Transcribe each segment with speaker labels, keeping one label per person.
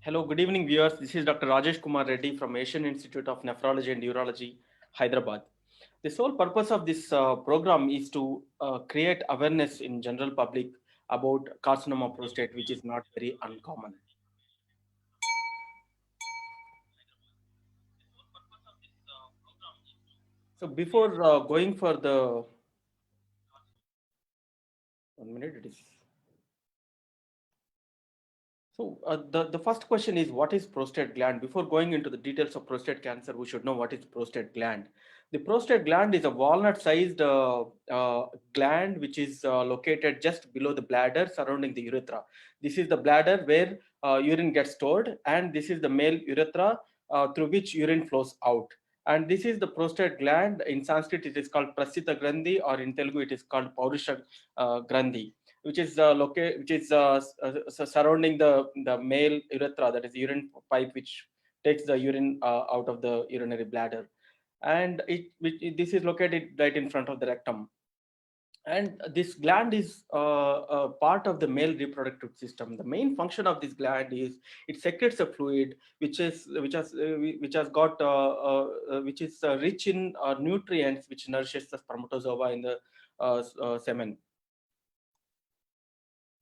Speaker 1: Hello, good evening, viewers. This is Dr. Rajesh Kumar Reddy from Asian Institute of Nephrology and Urology, Hyderabad. The sole purpose of this program is to create awareness in general public about carcinoma prostate, which is not very uncommon. So before going for the 1 minute, it is. So the first question is, what is prostate gland? Before going into the details of prostate cancer, we should know what is prostate gland. The prostate gland is a walnut-sized gland which is located just below the bladder surrounding the urethra. This is the bladder where urine gets stored, and this is the male urethra through which urine flows out. And this is the prostate gland. In Sanskrit, it is called Prasita Grandhi, or in Telugu, it is called Paurusha Grandhi, which is surrounding the male urethra, that is urine pipe which takes the urine out of the urinary bladder, and this is located right in front of the rectum. And this gland is a part of the male reproductive system. The main function of this gland is it secretes a fluid which has got which is rich in nutrients which nourishes the spermatozoa in the semen.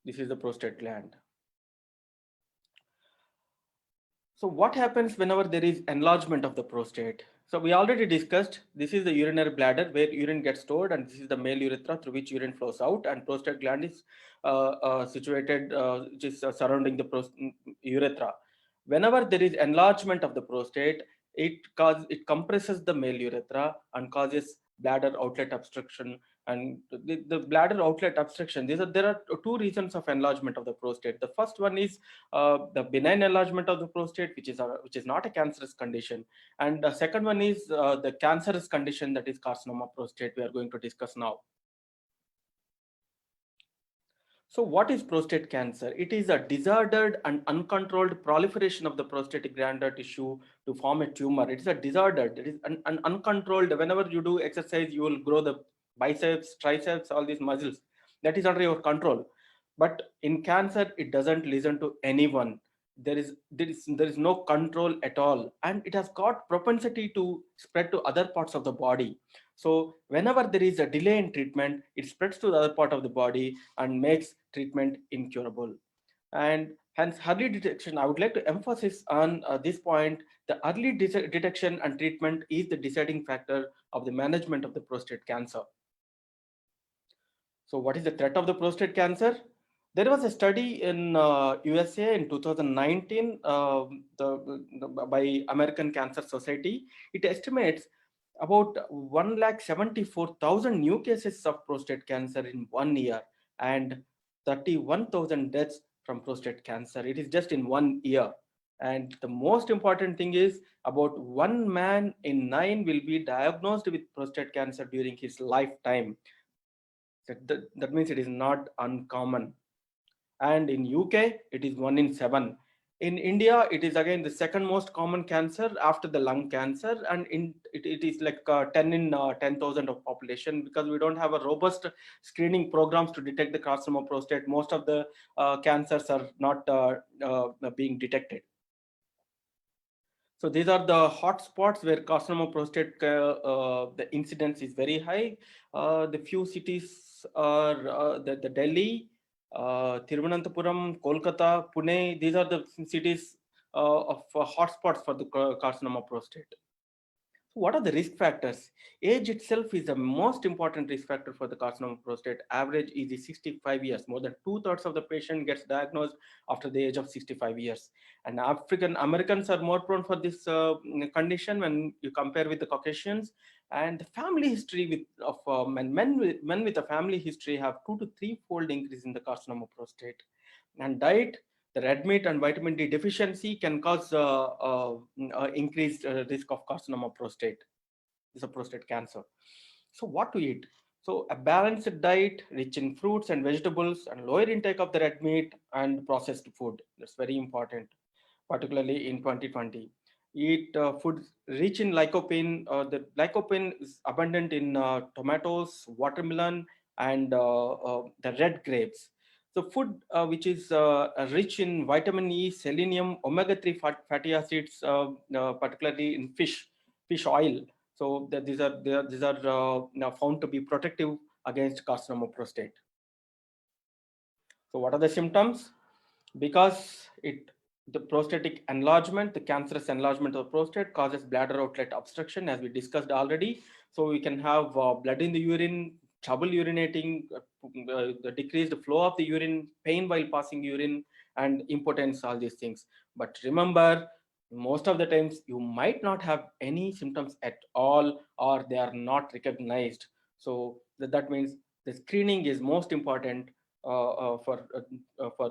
Speaker 1: This is the prostate gland. So what happens whenever there is enlargement of the prostate? So we already discussed, this is the urinary bladder where urine gets stored, and this is the male urethra through which urine flows out, and prostate gland is situated, which is surrounding the urethra. Whenever there is enlargement of the prostate, it compresses the male urethra and causes bladder outlet obstruction. And the bladder outlet obstruction, there are two reasons of enlargement of the prostate. The first one is the benign enlargement of the prostate, which is not a cancerous condition, and the second one is the cancerous condition, that is carcinoma prostate. We are going to discuss now. So what is prostate cancer? It is a disordered and uncontrolled proliferation of the prostatic glandular tissue to form a tumor. It is a disordered, it is an uncontrolled. Whenever you do exercise, you will grow the biceps, triceps, all these muscles. That is under your control. But in cancer, it doesn't listen to anyone. There is no control at all, and it has got propensity to spread to other parts of the body. So whenever there is a delay in treatment, it spreads to the other part of the body and makes treatment incurable. And hence, early detection, I would like to emphasize on this point. The early detection and treatment is the deciding factor of the management of the prostate cancer. So what is the threat of the prostate cancer? There was a study in USA in 2019 by American Cancer Society. It estimates about 174,000 new cases of prostate cancer in 1 year, and 31,000 deaths from prostate cancer. It is just in 1 year. And the most important thing is, about 1 man in 9 will be diagnosed with prostate cancer during his lifetime. That means it is not uncommon. And in UK, it is 1 in 7. In India, it is again the second most common cancer after the lung cancer, and it is like 10 in 10,000 of population, because we don't have a robust screening programs to detect the carcinoma prostate. Most of the cancers are not being detected. So these are the hot spots where carcinoma prostate the incidence is very high. The few cities are the Delhi, Thiruvananthapuram, Kolkata, Pune. These are the cities of hotspots for the carcinoma prostate. So what are the risk factors? Age itself is the most important risk factor for the carcinoma prostate. Average is 65 years. More than two-thirds of the patient gets diagnosed after the age of 65 years. And African Americans are more prone for this condition when you compare with the Caucasians. And the family history of men with a family history have 2 to 3 fold increase in the carcinoma prostate. And diet, the red meat and vitamin D deficiency can cause increased risk of carcinoma prostate. This is a prostate cancer. So what to eat? So a balanced diet rich in fruits and vegetables, and lower intake of the red meat and processed food. That's very important, particularly in 2020. Eat foods rich in lycopene. The lycopene is abundant in tomatoes, watermelon, and the red grapes. So food which is rich in vitamin E, selenium, omega-3 fatty acids, particularly in fish oil. So these are now found to be protective against carcinoma of prostate. So what are the symptoms? Because the prostatic enlargement, the cancerous enlargement of the prostate causes bladder outlet obstruction, as we discussed already. So we can have blood in the urine, trouble urinating, the decreased flow of the urine, pain while passing urine, and impotence, all these things. But remember, most of the times you might not have any symptoms at all, or they are not recognized. So that means the screening is most important for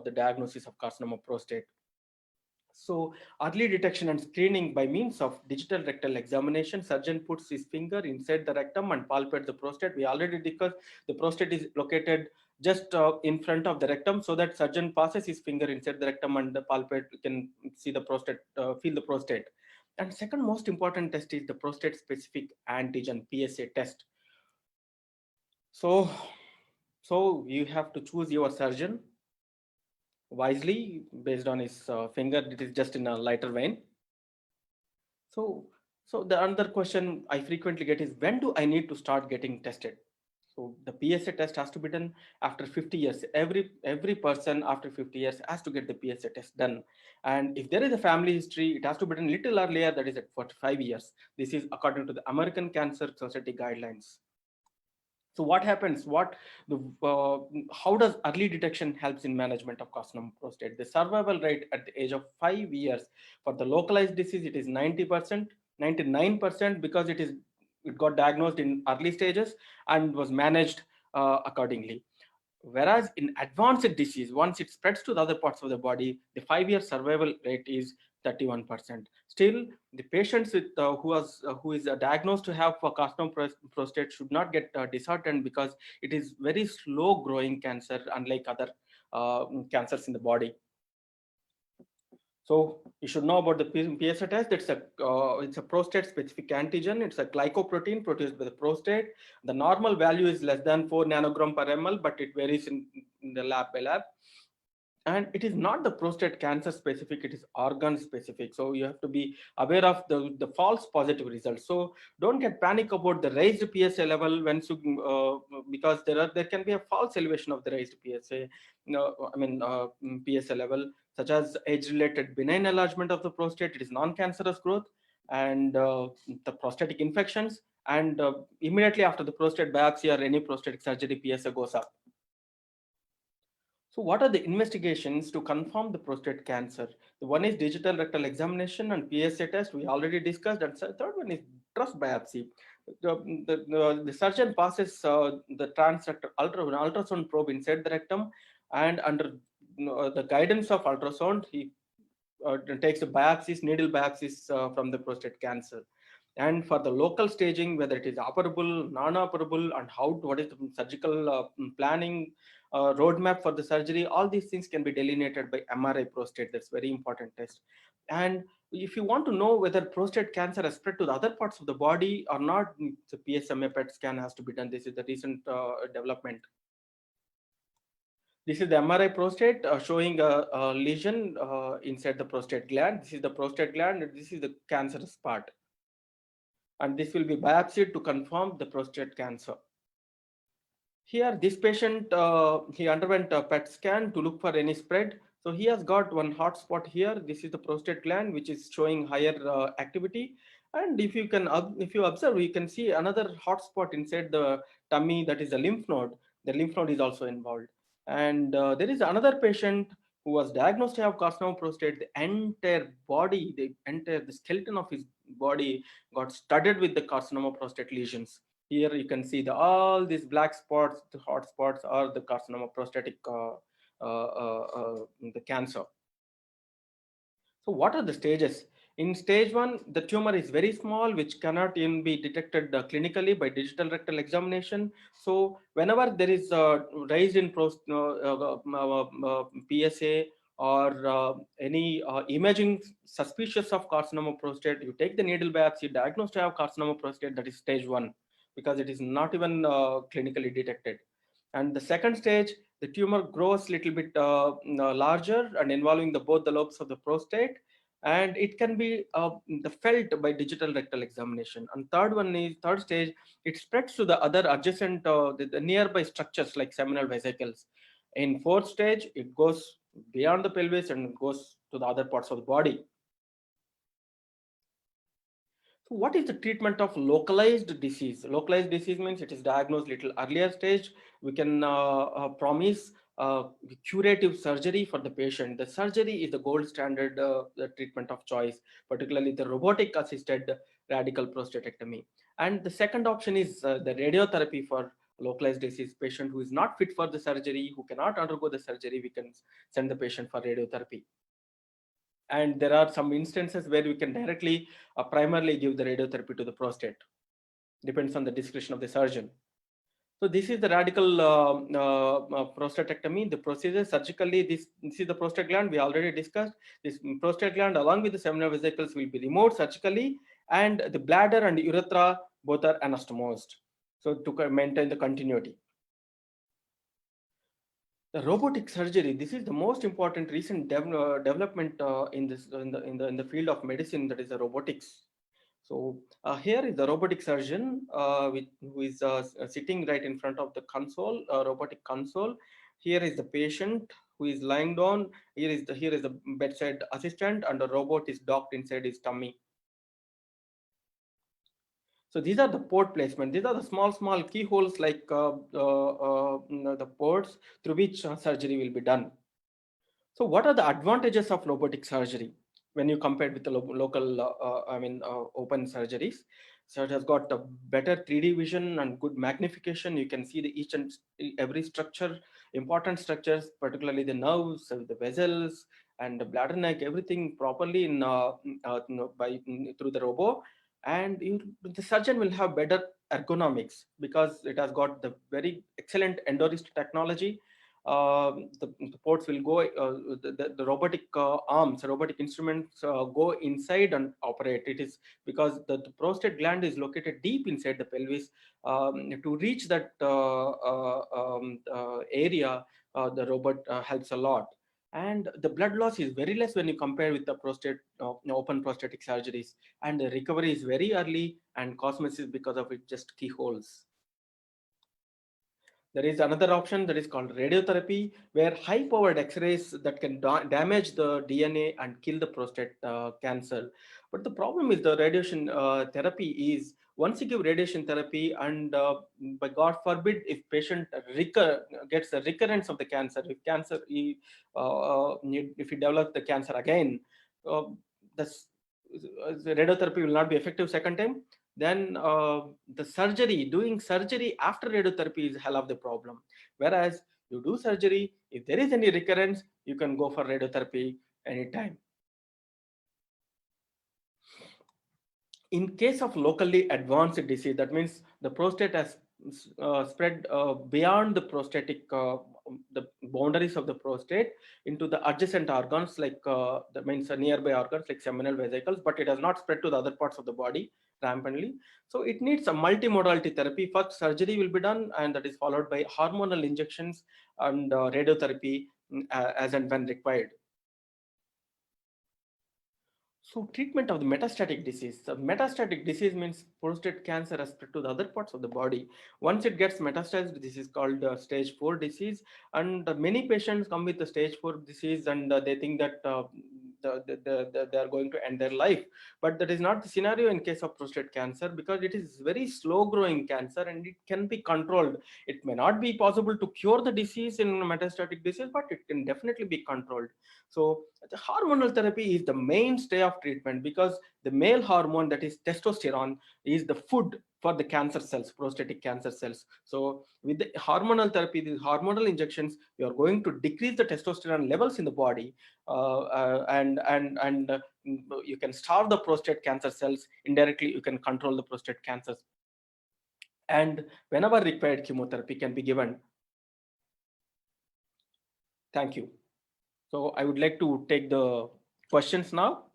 Speaker 1: the diagnosis of carcinoma prostate. So early detection and screening by means of digital rectal examination, surgeon puts his finger inside the rectum and palpates the prostate. We already discussed the prostate is located just in front of the rectum, so that surgeon passes his finger inside the rectum and the palpate can see the prostate, feel the prostate. And second most important test is the prostate specific antigen PSA test. So so you have to choose your surgeon wisely based on his finger. It is just in a lighter vein. So, so the another question I frequently get is, when do I need to start getting tested? So the PSA test has to be done after 50 years. Every person after 50 years has to get the PSA test done. And if there is a family history, it has to be done little earlier, that is at 45 years. This is according to the American Cancer Society guidelines. So what happens? How does early detection helps in management of carcinoma prostate? The survival rate at the age of 5 years for the localized disease, it is 90%, 99%, because it got diagnosed in early stages and was managed accordingly. Whereas in advanced disease, once it spreads to the other parts of the body, the 5-year survival rate is 31%. Still, the patients who is diagnosed to have carcinoma prostate should not get disheartened, because it is very slow growing cancer, unlike other cancers in the body. So you should know about the PSA test. It's a prostate specific antigen. It's a glycoprotein produced by the prostate. The normal value is less than 4 nanogram per ml, but it varies in the lab by lab. And it is not the prostate cancer specific, it is organ specific. So you have to be aware of the false positive results. So don't get panic about the raised PSA level when because there can be a false elevation of the raised PSA, PSA level, such as age related benign enlargement of the prostate. It is non-cancerous growth, and the prostatic infections, and immediately after the prostate biopsy or any prostatic surgery, PSA goes up. So what are the investigations to confirm the prostate cancer? The one is digital rectal examination and PSA test, we already discussed. And third one is trust biopsy. The surgeon passes the transrectal ultrasound probe inside the rectum, and under the guidance of ultrasound, he takes the biopsies, needle biopsies from the prostate cancer. And for the local staging, whether it is operable, non-operable, and what is the surgical planning, roadmap for the surgery, all these things can be delineated by MRI prostate. That's very important test. And if you want to know whether prostate cancer has spread to the other parts of the body or not, the PSMA PET scan has to be done. This is the recent development. This is the MRI prostate showing a lesion inside the prostate gland. This is the prostate gland, and this is the cancerous part. And this will be biopsied to confirm the prostate cancer. Here, this patient, he underwent a PET scan to look for any spread. So he has got one hot spot here. This is the prostate gland, which is showing higher activity. And if you observe, you can see another hot spot inside the tummy, that is a lymph node. The lymph node is also involved. And there is another patient who was diagnosed to have carcinoma prostate. The entire body, the skeleton of his body got studded with the carcinoma prostate lesions. Here you can see all these black spots, the hot spots, are the carcinoma prostatic, the cancer. So what are the stages? In stage 1, the tumor is very small, which cannot even be detected clinically by digital rectal examination. So whenever there is rise in PSA or any imaging suspicious of carcinoma prostate, you take the needle biopsy, diagnosed to have carcinoma prostate, that is stage 1, because it is not even clinically detected. And the second stage, The tumor grows little bit larger and involving both the lobes of the prostate, and it can be felt by digital rectal examination. And third stage, it spreads to the other adjacent, the nearby structures like seminal vesicles. In fourth stage, it goes beyond the pelvis and goes to the other parts of the body. So what is the treatment of localized disease? Localized disease means it is diagnosed little earlier stage. We can promise curative surgery for the patient. The surgery is the gold standard the treatment of choice, particularly the robotic assisted radical prostatectomy. And the second option is the radiotherapy for localized disease patient who is not fit for the surgery, who cannot undergo the surgery. We can send the patient for radiotherapy. And there are some instances where we can directly primarily give the radiotherapy to the prostate, depends on the discretion of the surgeon. So this is the radical prostatectomy. The procedure surgically, this is the prostate gland we already discussed. This prostate gland along with the seminal vesicles will be removed surgically, and the bladder and urethra both are anastomosed, so to maintain the continuity. The robotic surgery, this is the most important recent development in the field of medicine, that is the robotics. So here is the robotic surgeon who is sitting right in front of the console, robotic console. Here is the patient who is lying down. Here is the bedside assistant, and the robot is docked inside his tummy. So these are the port placement. These are the small keyholes like the ports through which surgery will be done. So what are the advantages of robotic surgery when you compare with the local, open surgeries? So it has got a better 3D vision and good magnification. You can see the each and every structure, important structures, particularly the nerves, the vessels, and the bladder neck, everything properly through the robo. And the surgeon will have better ergonomics because it has got the very excellent endorist technology. The ports will go, the robotic arms, robotic instruments go inside and operate. It is because the prostate gland is located deep inside the pelvis. To reach that area, the robot helps a lot. And the blood loss is very less when you compare with the prostate open prostatic surgeries, and the recovery is very early, and cosmesis because of it just keyholes. There is another option that is called radiotherapy, where high powered X-rays that can damage the DNA and kill the prostate cancer. But the problem is the radiation therapy is, once you give radiation therapy and by God forbid, if patient gets the recurrence of the cancer, if if he develops the cancer again, uh, the radiotherapy will not be effective second time. Then doing surgery after radiotherapy is hell of the problem. Whereas you do surgery, if there is any recurrence, you can go for radiotherapy anytime. In case of locally advanced disease, that means the prostate has spread beyond the prostatic, the boundaries of the prostate into the adjacent organs, like that means nearby organs like seminal vesicles, but it has not spread to the other parts of the body rampantly. So it needs a multimodality therapy. First surgery will be done, and that is followed by hormonal injections and radiotherapy as and when required. So treatment of the metastatic disease. So metastatic disease means prostate cancer has spread to the other parts of the body. Once it gets metastasized, this is called stage 4 disease. And many patients come with the stage 4 disease, and they think that they are going to end their life. But that is not the scenario in case of prostate cancer, because it is very slow growing cancer and it can be controlled. It may not be possible to cure the disease in metastatic disease, but it can definitely be controlled. So the hormonal therapy is the mainstay of treatment, because the male hormone, that is testosterone, is the food for the cancer cells, prostatic cancer cells. So with the hormonal therapy, these hormonal injections, you are going to decrease the testosterone levels in the body, and you can starve the prostate cancer cells. Indirectly, you can control the prostate cancers. And whenever required, chemotherapy can be given. Thank you. So I would like to take the questions now.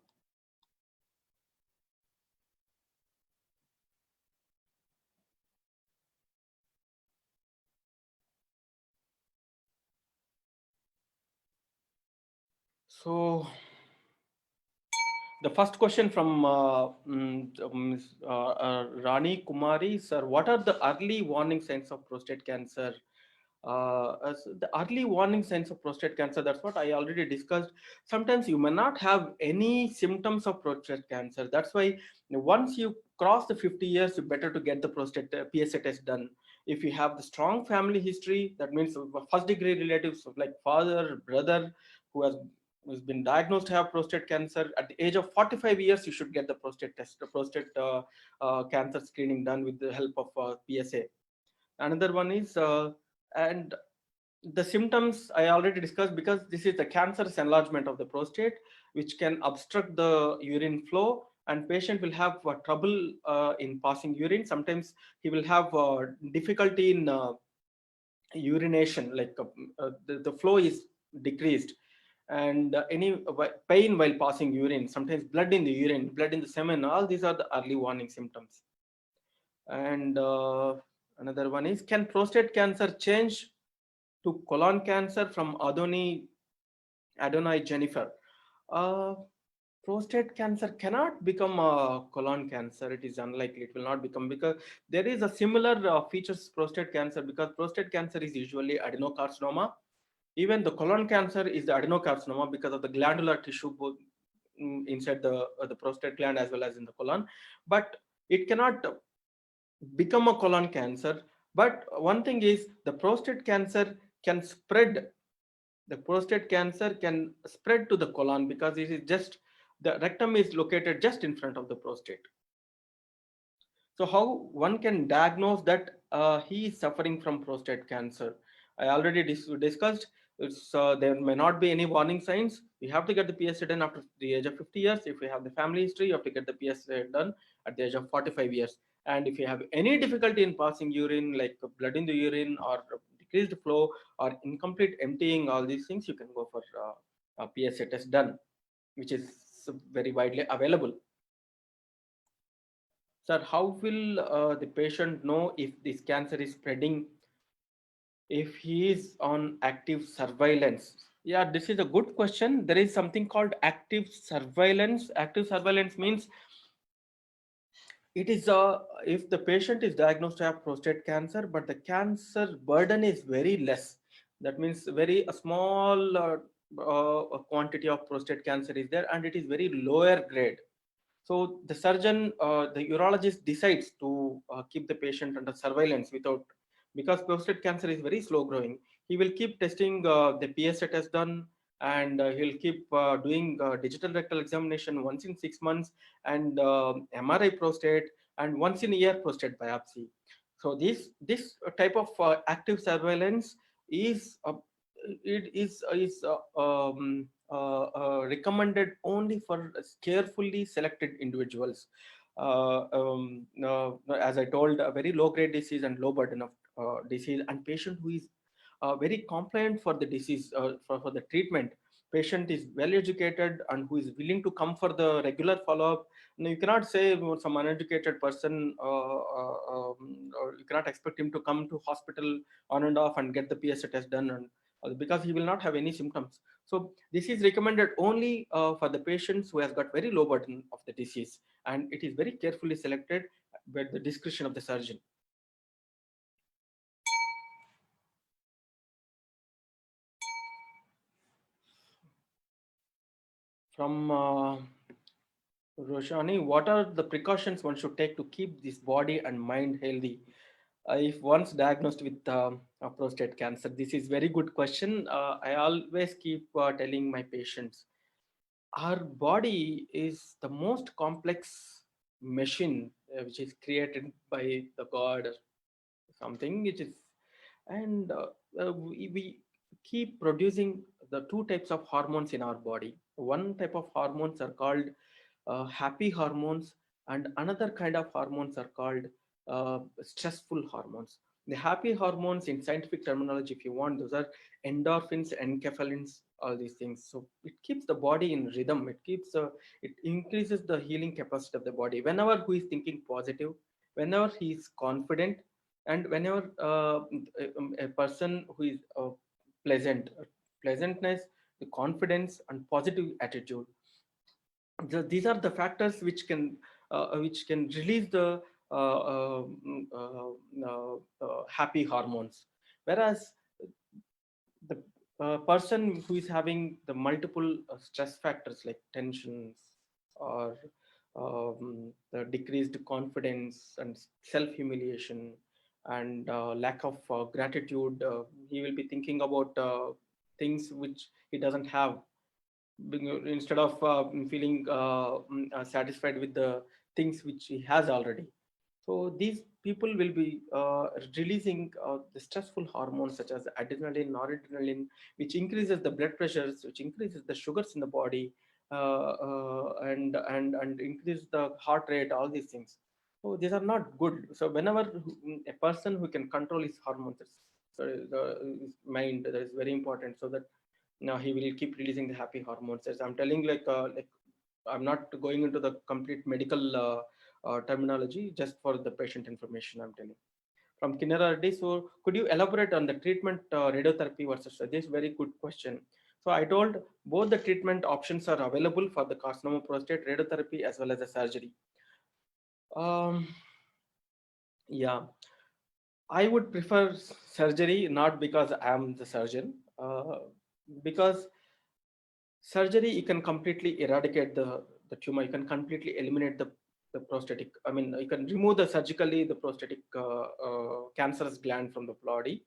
Speaker 1: So the first question from Ms. Rani Kumari, sir, what are the early warning signs of prostate cancer? As the early warning signs of prostate cancer, that's what I already discussed. Sometimes you may not have any symptoms of prostate cancer. That's why once you cross the 50 years, it's better to get the prostate PSA test done. If you have the strong family history, that means first degree relatives like father, brother, who has been diagnosed to have prostate cancer at the age of 45 years, you should get the prostate test, the prostate cancer screening done with the help of PSA. Another one is and the symptoms I already discussed, because this is the cancerous enlargement of the prostate, which can obstruct the urine flow, and patient will have trouble in passing urine. Sometimes he will have difficulty in urination, like the flow is decreased, and any pain while passing urine, sometimes blood in the urine, blood in the semen. All these are the early warning symptoms. And another one is, can prostate cancer change to colon cancer from Adonai Jennifer? Uh, Prostate cancer cannot become a colon cancer. It is unlikely. It will not become, because there is a similar features prostate cancer, because prostate cancer is usually adenocarcinoma. Even the colon cancer is the adenocarcinoma because of the glandular tissue both inside the prostate gland as well as in the colon. But it cannot become a colon cancer. But one thing is, the prostate cancer can spread. The prostate cancer can spread to the colon, because it is just, the rectum is located just in front of the prostate. So how one can diagnose that he is suffering from prostate cancer? I already discussed. There may not be any warning signs. We have to get the PSA done after the age of 50 years. If we have the family history, you have to get the PSA done at the age of 45 years. And if you have any difficulty in passing urine, like blood in the urine or decreased flow or incomplete emptying, all these things, you can go for a PSA test done, which is very widely available. Sir, how will the patient know if this cancer is spreading if he is on active surveillance? Yeah, this is a good question. There is something called active surveillance. Active surveillance means it is if the patient is diagnosed to have prostate cancer, but the cancer burden is very less. That means very a small quantity of prostate cancer is there, and it is very lower grade. So the surgeon, the urologist decides to keep the patient under surveillance without, because prostate cancer is very slow growing. He will keep testing the PSA test done, and he'll keep doing digital rectal examination once in 6 months, and MRI prostate, and once in a year prostate biopsy. So this type of active surveillance is recommended only for carefully selected individuals. As I told, a very low grade disease and low burden of disease, and patient who is very compliant for the disease, for the treatment. Patient is well educated and who is willing to come for the regular follow up. Now, you cannot say some uneducated person, or you cannot expect him to come to hospital on and off and get the PSA test done, and because he will not have any symptoms. So this is recommended only for the patients who has got very low burden of the disease, and it is very carefully selected by the discretion of the surgeon. From Roshani, what are the precautions one should take to keep this body and mind healthy if once diagnosed with prostate cancer? This is very good question. I always keep telling my patients, our body is the most complex machine which is created by the God or something, which is, and we keep producing the two types of hormones in our body. One type of hormones are called happy hormones, and another kind of hormones are called stressful hormones. The happy hormones, in scientific terminology, if you want, those are endorphins, enkephalins, all these things. So it keeps the body in rhythm. It increases the healing capacity of the body. Whenever who is thinking positive, whenever he is confident, and whenever a person who is pleasantness the confidence and positive attitude. These are the factors which can release the happy hormones. Whereas the person who is having the multiple stress factors like tensions or the decreased confidence and self humiliation and lack of gratitude, he will be thinking about things which he doesn't have, instead of feeling satisfied with the things which he has already. So these people will be releasing the stressful hormones such as adrenaline, noradrenaline, which increases the blood pressures, which increases the sugars in the body, and increase the heart rate. All these things. So these are not good. So whenever a person who can control his hormones, his mind, that is very important. So that now he will keep releasing the happy hormones. As I'm telling, like I'm not going into the complete medical terminology, just for the patient information I'm telling. From Kinara Reddy, so could you elaborate on the treatment radiotherapy versus this? Very good question. So I told both the treatment options are available for the carcinoma prostate, radiotherapy as well as the surgery. Um, yeah, I would prefer surgery, not because I'm the surgeon, because surgery you can completely eradicate the tumor, you can completely eliminate the prostatic, I mean you can remove the surgically the prostatic cancerous gland from the body.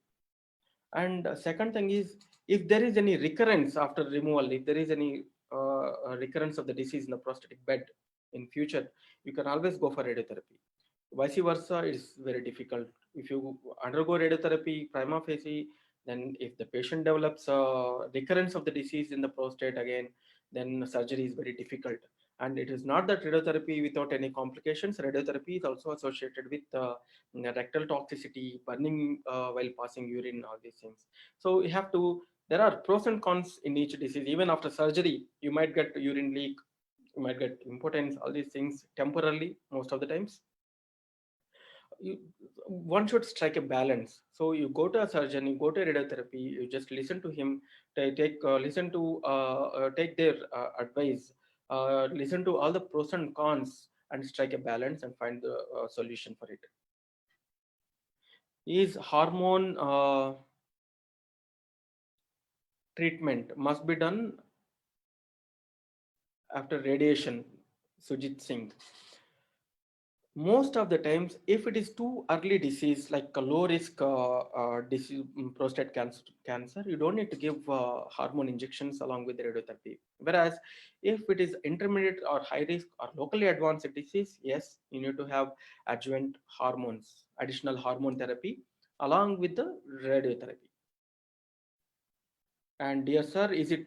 Speaker 1: And second thing is, if there is any recurrence after removal, if there is any recurrence of the disease in the prostatic bed in future, you can always go for radiotherapy. Vice versa, it's very difficult. If you undergo radiotherapy prima facie, then if the patient develops recurrence of the disease in the prostate again, then surgery is very difficult. And it is not that radiotherapy without any complications. Radiotherapy is also associated with rectal toxicity, burning while passing urine, all these things. So you have to. There are pros and cons in each disease. Even after surgery, you might get urine leak, you might get impotence, all these things temporarily most of the times. You, one should strike a balance. So you go to a surgeon, you go to radiotherapy, you just listen to him, listen to take their advice, listen to all the pros and cons, and strike a balance and find the solution for it. Is hormone treatment must be done after radiation? Sujit Singh. Most of the times, if it is too early disease like a low risk disease, prostate cancer, you don't need to give hormone injections along with radiotherapy. Whereas if it is intermediate or high risk or locally advanced disease, yes, you need to have adjuvant hormones, additional hormone therapy along with the radiotherapy. And dear sir, is it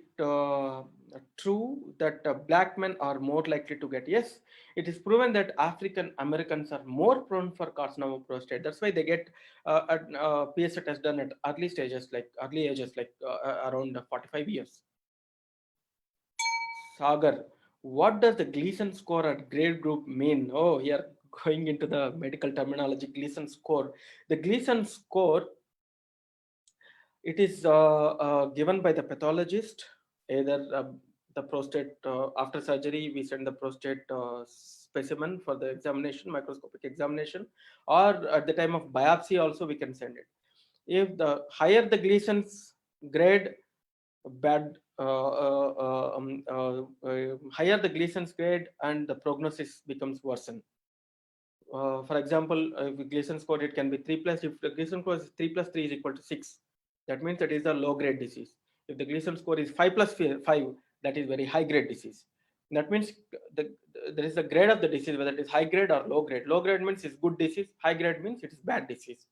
Speaker 1: true that black men are more likely to get? Yes, it is proven that African Americans are more prone for carcinoma prostate. That's why they get PSA test done at early stages, like early ages, like around 45 years. Sagar, what does the Gleason score at grade group mean? Oh, here going into the medical terminology, Gleason score. The Gleason score, it is given by the pathologist, either the prostate, after surgery, we send the prostate specimen for the examination, microscopic examination, or at the time of biopsy also we can send it. If the higher the Gleason's grade, bad, higher the Gleason's grade, and the prognosis becomes worsen. For example, if Gleason score, it can be 3 plus. If the Gleason score is 3 plus 3 is equal to 6, that means that is a low grade disease. If the Gleason score is 5 plus 5, that is very high grade disease. That means there is a grade of the disease, whether it is high grade or low grade. Low grade means it's good disease, high grade means it is bad disease.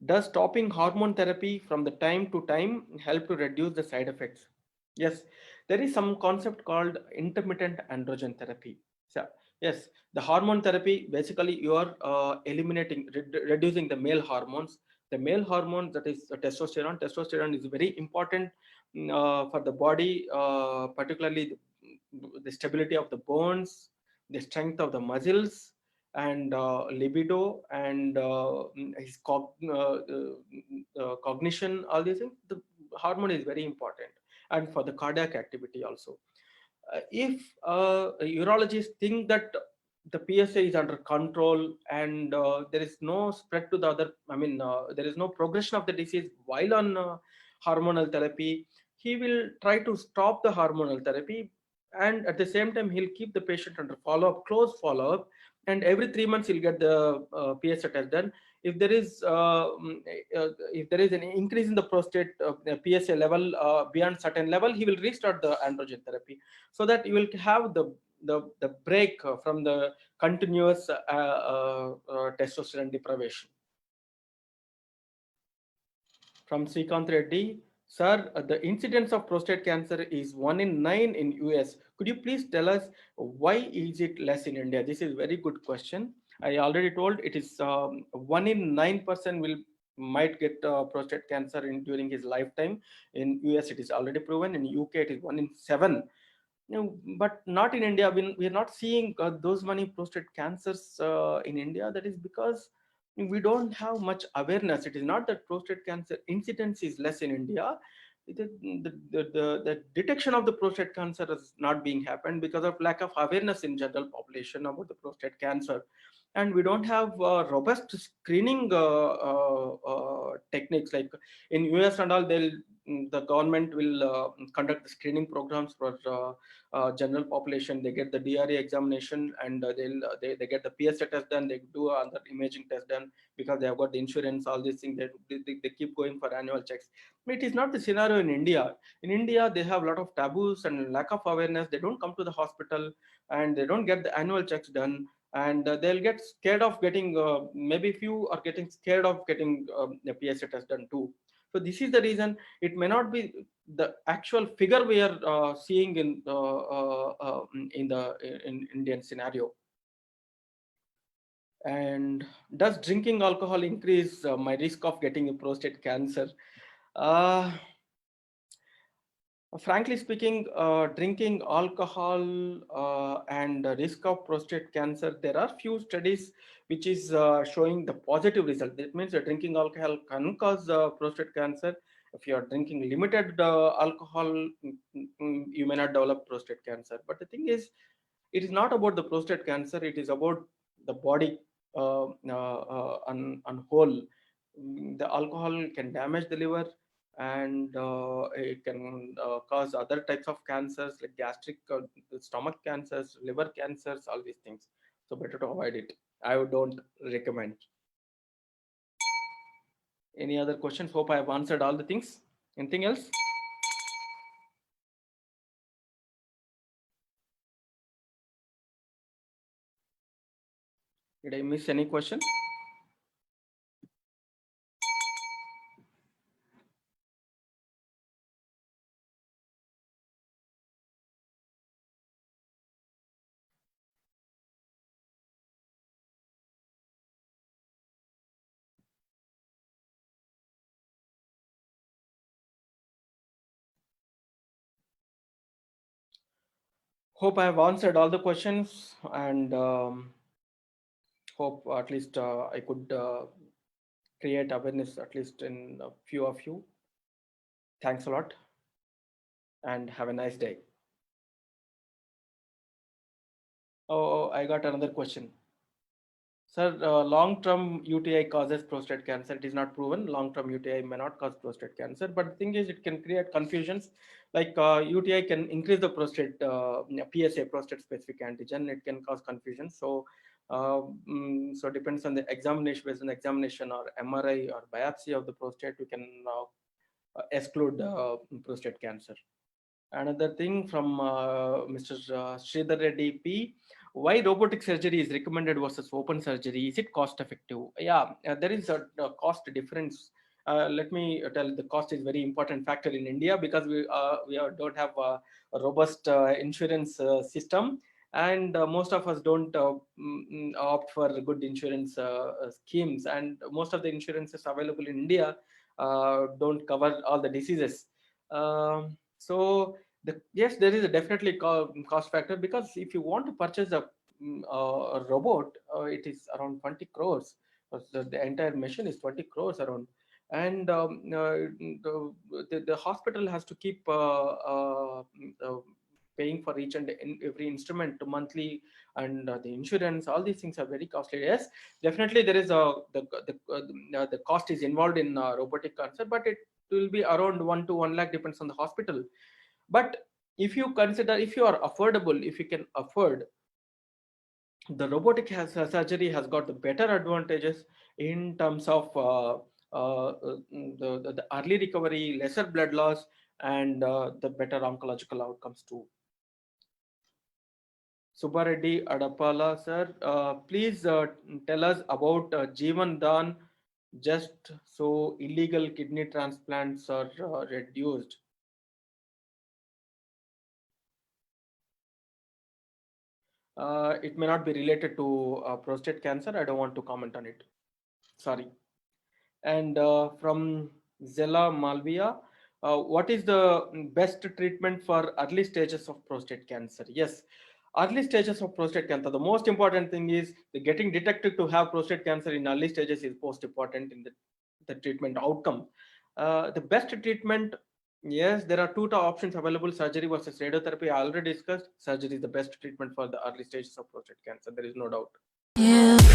Speaker 1: Does stopping hormone therapy from the time to time help to reduce the side effects? Yes, there is some concept called intermittent androgen therapy. So, yes, the hormone therapy, basically you are eliminating, reducing the male hormones. The male hormone, that is testosterone. Testosterone is very important for the body, particularly the stability of the bones, the strength of the muscles, and libido, and his cognition, all these things. hormone is very important, and for the cardiac activity also. If urologists think that the PSA is under control and there is no spread to the other, I mean, there is no progression of the disease while on hormonal therapy, he will try to stop the hormonal therapy, and at the same time he'll keep the patient under follow-up, close follow-up, and every 3 months he'll get the PSA test done. If there is if there is an increase in the prostate PSA level beyond certain level, he will restart the androgen therapy, so that you will have the break from the continuous testosterone deprivation. From Srikanth Reddy, sir, the incidence of prostate cancer is 1 in 9 in US. Could you please tell us why is it less in India? This is a very good question. I already told it is 1 in 9% will might get prostate cancer during his lifetime. In US, it is already proven. In UK, it is 1 in 7. No, but not in India. We are not seeing those many prostate cancers in India. That is because we don't have much awareness. It is not that prostate cancer incidence is less in India. The detection of the prostate cancer is not being happened because of lack of awareness in general population about the prostate cancer, and we don't have robust screening techniques like in US and all. The government will conduct the screening programs for general population. They get the DRE examination, and they get the PSA test done. They do other imaging test done because they have got the insurance. All these things, they keep going for annual checks. But it is not the scenario in India. In India, they have a lot of taboos and lack of awareness. They don't come to the hospital, and they don't get the annual checks done, and they'll get scared of getting maybe few are getting scared of getting the PSA test done too. So this is the reason. It may not be the actual figure we are seeing in the in Indian scenario. And does drinking alcohol increase my risk of getting a prostate cancer? uh, Frankly speaking, drinking alcohol and the risk of prostate cancer, there are few studies which is showing the positive result. That means that drinking alcohol can cause prostate cancer. If you are drinking limited alcohol, you may not develop prostate cancer. But the thing is, it is not about the prostate cancer. It is about the body on whole. The alcohol can damage the liver, and it can cause other types of cancers like gastric, stomach cancers, liver cancers, all these things. So better to avoid it. I don't recommend. Any other questions? Hope I have answered all the things. Anything else? Did I miss any question? Hope I have answered all the questions, and hope at least I could create awareness at least in a few of you. Thanks a lot, and have a nice day. Oh, I got another question. Sir, long-term UTI causes prostate cancer. It is not proven. Long-term UTI may not cause prostate cancer, but the thing is, it can create confusions. Like UTI can increase the prostate PSA, prostate-specific antigen. It can cause confusion. So, so depends on the examination. Based on examination or MRI or biopsy of the prostate, we can exclude prostate cancer. Another thing from Mr. Sridhar Reddy P. Why robotic surgery is recommended versus open surgery? Is it cost effective? Yeah, there is a cost difference. Let me tell, the cost is very important factor in India because don't have a robust insurance system, and most of us don't opt for good insurance schemes, and most of the insurances available in India don't cover all the diseases. So yes, there is a definitely cost factor, because if you want to purchase a robot, it is around 20 crores. The entire machine is 20 crores around, and the hospital has to keep paying for each and every instrument monthly, and the insurance, all these things are very costly. Yes, definitely there is the cost is involved in robotic cancer, but it will be around 1 to 1 lakh, depends on the hospital. But if you consider, if you are affordable, if you can afford, the surgery has got the better advantages in terms of the early recovery, lesser blood loss, and the better oncological outcomes too. Subbareddy Adapala sir, please tell us about Jeevan Dan, just so illegal kidney transplants are reduced. It may not be related to prostate cancer. I don't want to comment on it. Sorry. And from Zella Malvia, what is the best treatment for early stages of prostate cancer? Yes, early stages of prostate cancer. The most important thing is the getting detected to have prostate cancer in early stages is most important in the treatment outcome. The best treatment, yes, there are two options available: surgery versus radiotherapy. I already discussed. Surgery is the best treatment for the early stages of prostate cancer. There is no doubt. Yeah.